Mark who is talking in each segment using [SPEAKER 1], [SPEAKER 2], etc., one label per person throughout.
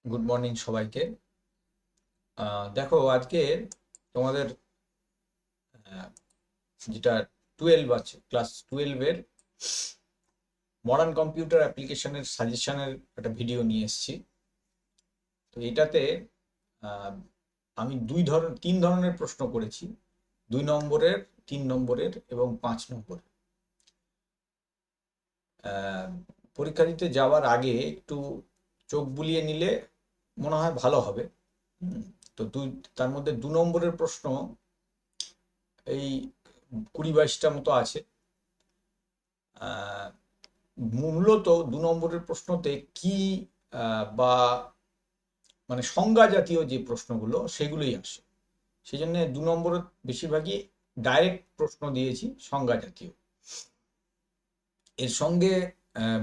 [SPEAKER 1] Good morning সবাইকে। দেখো আজকে তোমাদের যেটা 12 আছে, ক্লাস 12-এর মডার্ন কম্পিউটার অ্যাপ্লিকেশনের সাজেশনের একটা ভিডিও নিয়ে এসেছি। তো এটাতে আহ, আমি তিন ধরনের প্রশ্ন করেছি: 2 নম্বরের, 3 নম্বরের এবং 5 নম্বরের। আহ, পরীক্ষা দিতে যাওয়ার আগে একটু চোখ বুলিয়ে নিলে মনে হয় ভালো হবে। হুম, তো তার মধ্যে 2 নম্বরের প্রশ্ন এই 20-22টা মতো আছে। আহ, মূলত 2 নম্বরের প্রশ্নতে কি বা মানে সংজ্ঞা জাতীয় যে প্রশ্নগুলো সেগুলোই আসে। সেই জন্য 2 নম্বরের বেশিরভাগই ডাইরেক্ট প্রশ্ন দিয়েছি, সংজ্ঞা জাতীয়। এর সঙ্গে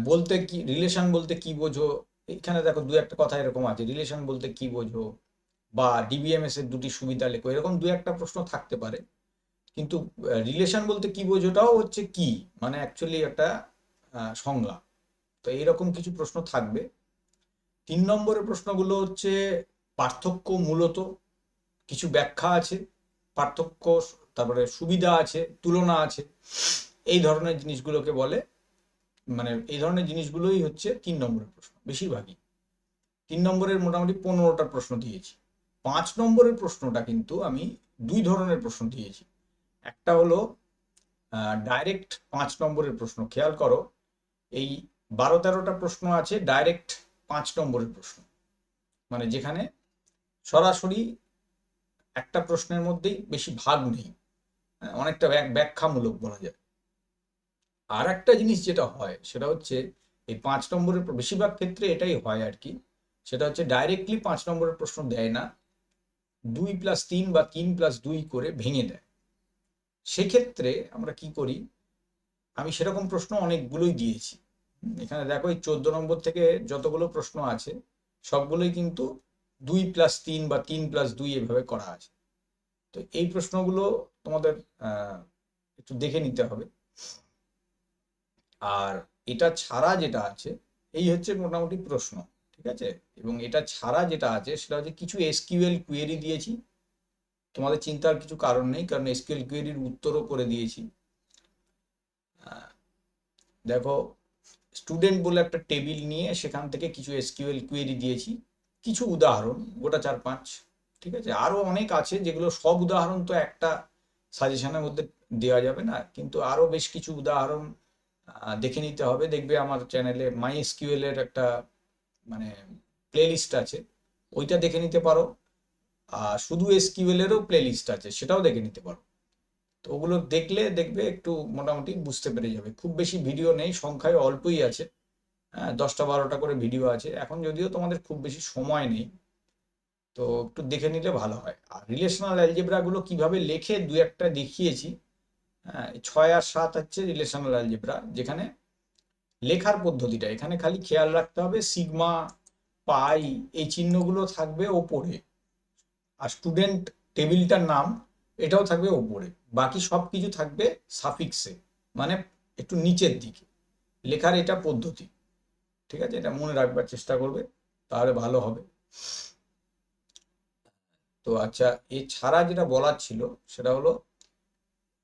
[SPEAKER 1] বলতে কি, রিলেশন বলতে কি বোঝো, এখানে দেখো দু একটা কথা এরকম আছে, রিলেশন বলতে কি বোঝো বা ডিবিএমএস এর দুটি সুবিধা লেখো, এরকম দু একটা প্রশ্ন থাকতে পারে। কিন্তু রিলেশন বলতে কি বোঝোটাও হচ্ছে কি, মানে অ্যাকচুয়ালি একটা সংজ্ঞা। তো এইরকম কিছু প্রশ্ন থাকবে। 3 নম্বরের প্রশ্নগুলো হচ্ছে পার্থক্য, মূলত কিছু ব্যাখ্যা আছে, পার্থক্য, তারপরে সুবিধা আছে, তুলনা আছে, এই ধরনের জিনিসগুলোকে বলে, মানে এই ধরনের জিনিসগুলোই হচ্ছে 3 নম্বরের প্রশ্ন বেশিরভাগই। 3 নম্বরের মোটামুটি 15টা প্রশ্ন দিয়েছি। 5 নম্বরের প্রশ্নটা কিন্তু আমি দুই ধরনের প্রশ্ন দিয়েছি। একটা হলো ডাইরেক্ট 5 নম্বরের প্রশ্ন, খেয়াল করো, এই 12-13টা প্রশ্ন আছে ডাইরেক্ট 5 নম্বরের প্রশ্ন, মানে যেখানে সরাসরি একটা প্রশ্নের মধ্যেই বেশি ভাগ নেই, অনেকটা ব্যাখ্যামূলক বলা যায়। আর একটা জিনিস যেটা হয় সেটা হচ্ছে এই 5 নম্বরের বেশিরভাগ ক্ষেত্রে এটাই হয় আর কি, সেটা হচ্ছে ডাইরেক্টলি 5 নম্বরের প্রশ্ন দেয় না, 2+3 বা 3+2 করে ভেঙে দেয়। সেক্ষেত্রে আমরা কি করি, আমি সেরকম প্রশ্ন অনেকগুলোই দিয়েছি। এখানে দেখো এই 14 নম্বর থেকে যতগুলো প্রশ্ন আছে সবগুলোই কিন্তু 2+3 বা 3+2 এভাবে করা আছে। তো এই প্রশ্নগুলো তোমাদের একটু দেখে নিতে হবে। আর এটা ছাড়া যেটা আছে, এই হচ্ছে মোটামুটি প্রশ্ন, ঠিক আছে। এবং এটা ছাড়া যেটা আছে সেটা হচ্ছে কিছু এসকিউএল কুয়েরি দিয়েছি। তোমাদের চিন্তার কিছু কারণ নেই, কারণ এসকিউএল কুয়েরির উত্তরও করে দিয়েছি। দেখো, স্টুডেন্ট বলে একটা টেবিল নিয়ে সেখান থেকে কিছু এসকিউএল কুয়েরি দিয়েছি, কিছু উদাহরণ, গোটা 4-5। ঠিক আছে, আরো অনেক আছে যেগুলো সব উদাহরণ তো একটা সাজেশনের মধ্যে দেওয়া যাবে না, কিন্তু আরো বেশ কিছু উদাহরণ দেখে নিতে হবে। দেখবে আমার চ্যানেলে মাই এসকিউএল এর একটা মানে প্লে লিস্ট আছে, ওইটা দেখে নিতে পারো। আর শুধু এসকিউএল এরও প্লে লিস্ট আছে, সেটাও দেখে নিতে পারো। তো ওগুলো দেখলে দেখবে একটু মোটামুটি বুঝতে পেরে যাবে। খুব বেশি ভিডিও নেই, সংখ্যায় অল্পই আছে। হ্যাঁ, 10টা 12টা করে ভিডিও আছে এখন, যদিও তোমাদের খুব বেশি সময় নেই, তো একটু দেখে নিলে ভালো হয়। আর রিলেশনাল অ্যালজেব্রা গুলো কিভাবে লেখে দু একটা দেখিয়েছি। হ্যাঁ, 6 আর 7 হচ্ছে রিলেশনাল অ্যালজেব্রা, যেখানে লেখার পদ্ধতিটা, এখানে খালি খেয়াল রাখতে হবে সিগমা, পাই, এই চিহ্নগুলো থাকবে ওপরে, আর স্টুডেন্ট টেবিলটার নাম এটাও থাকবে ওপরে, বাকি সব কিছু থাকবে সাফিক্সে, মানে একটু নিচের দিকে। লেখার এটা পদ্ধতি, ঠিক আছে, এটা মনে রাখবার চেষ্টা করবে, তাহলে ভালো হবে। তো আচ্ছা, এছাড়া যেটা বলার ছিল সেটা হলো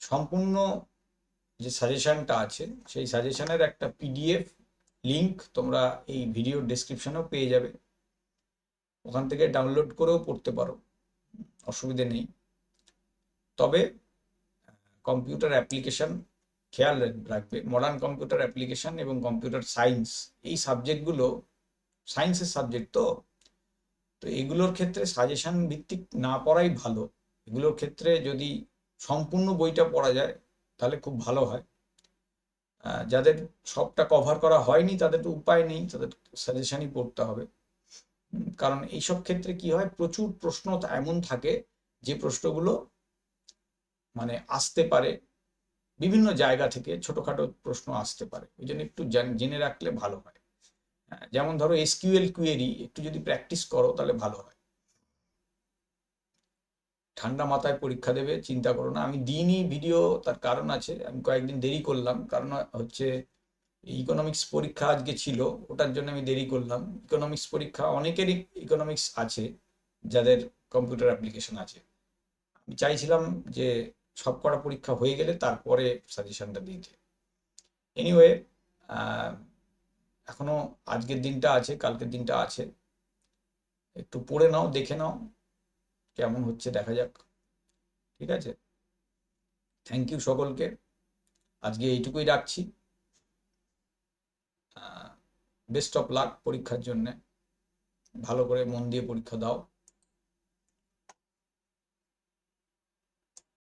[SPEAKER 1] সম্পূর্ণ যে সাজেশনটা আছে সেই সাজেশনের একটা পিডিএফ লিংক তোমরা এই ভিডিও ডেসক্রিপশনেও পেয়ে যাবে, ওখান থেকে ডাউনলোড করেও পড়তে পারো, অসুবিধে নেই। তবে কম্পিউটার অ্যাপ্লিকেশন খেয়াল রাখবে, মডার্ন কম্পিউটার অ্যাপ্লিকেশন এবং কম্পিউটার সায়েন্স, এই সাবজেক্টগুলো সায়েন্সের সাবজেক্ট, তো তো এগুলোর ক্ষেত্রে সাজেশন ভিত্তিক না পড়াই ভালো। এগুলোর ক্ষেত্রে যদি সম্পূর্ণ বইটা পড়া যায় তাহলে খুব ভালো হয়। যাদের সবটা কভার করা হয়নি তাদের তো উপায় নেই, তাদের সাজেশনই পড়তে হবে। কারণ এইসব ক্ষেত্রে কি হয়, প্রচুর প্রশ্ন এমন থাকে যে প্রশ্নগুলো মানে আসতে পারে বিভিন্ন জায়গা থেকে, ছোটখাটো প্রশ্ন আসতে পারে, ওই জন্য একটু জেনে রাখলে ভালো হয়। যেমন ধরো এসকিউএল কুয়েরি একটু যদি প্র্যাকটিস করো তাহলে ভালো হয়। ঠান্ডা মাথায় পরীক্ষা দেবে, চিন্তা করো না। আমি দিইনি ভিডিও, তার কারণ আছে, আমি কয়েকদিন দেরি করলাম, কারণ হচ্ছে ইকোনমিক্স পরীক্ষা আজকে ছিল, ওটার জন্য আমি দেরি করলাম। ইকোনমিক্স পরীক্ষা অনেকেরই ইকোনমিক্স আছে যাদের কম্পিউটার অ্যাপ্লিকেশন আছে। আমি চাইছিলাম যে সব কটা পরীক্ষা হয়ে গেলে তারপরে সাজেশনটা দিতে। এনিওয়ে, এখনো আজকের দিনটা আছে, কালকের দিনটা আছে, একটু পড়ে নাও, দেখে নাও কেমন হচ্ছে, দেখা যাক। ঠিক আছে, থ্যাংক ইউ সকলকে, আজকে এইটুকুই রাখছি। বেস্ট অফ লাক পরীক্ষার জন্যে, ভালো করে মন দিয়ে পরীক্ষা দাও।